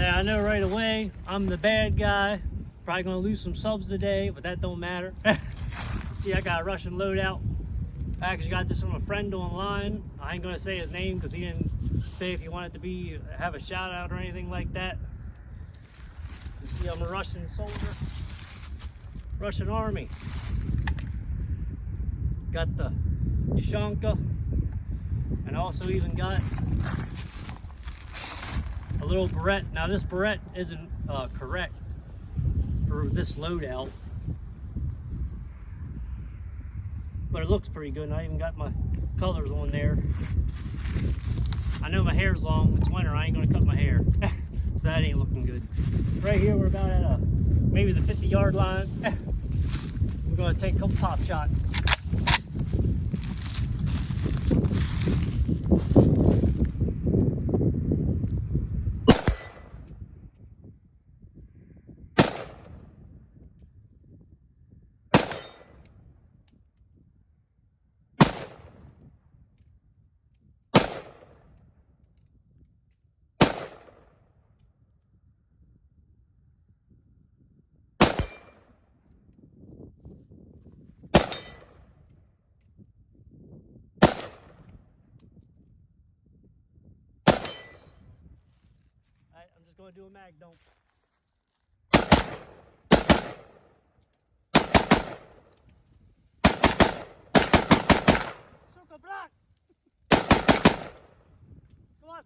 Hey, I know right away I'm the bad guy. Probably gonna lose some subs today, but that don't matter. See, I got a Russian loadout. I actually got this from a friend online. I ain't gonna say his name because he didn't say if he wanted to have a shout out or anything like that. You see, I'm a Russian soldier, Russian army. Got the Yashanka, and also even got a little Barrett. Now this Barrett isn't correct for this loadout, but it looks pretty good, and I even got my colors on there. I know my hair's long, it's winter, I ain't gonna cut my hair. So that ain't looking good. Right here we're about at maybe the 50-yard line. We're gonna take a couple pop shots. I'm just going to do a mag dump. Suka block! Come on!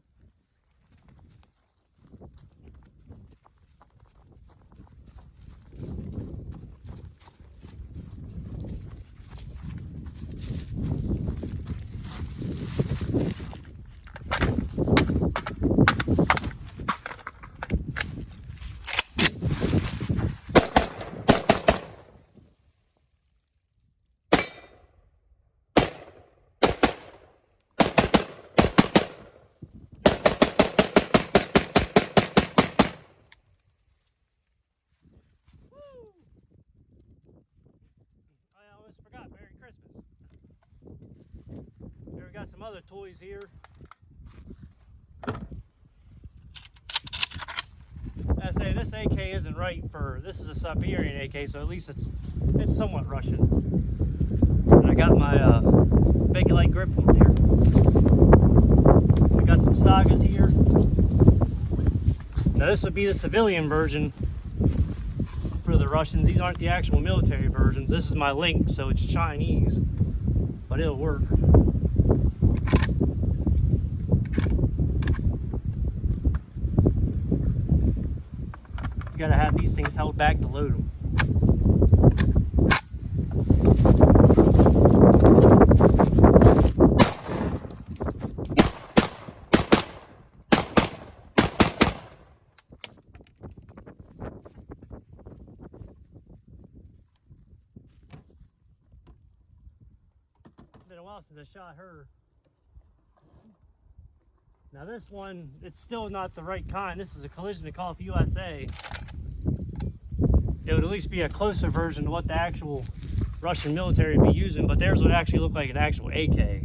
Forgot, Merry Christmas. Here we got some other toys here. I say this AK isn't right for, this is a Siberian AK, so at least it's somewhat Russian. And I got my Bakelite grip on there. I got some Sagas here. Now this would be the civilian version for the Russians. These aren't the actual military versions. This is my link, so it's Chinese, but it'll work. You gotta have these things held back to load them. Been a while since I shot her. Now this one, it's still not the right kind. This is a Kalashnikov USA. It would at least be a closer version to what the actual Russian military would be using, but theirs would actually look like an actual AK.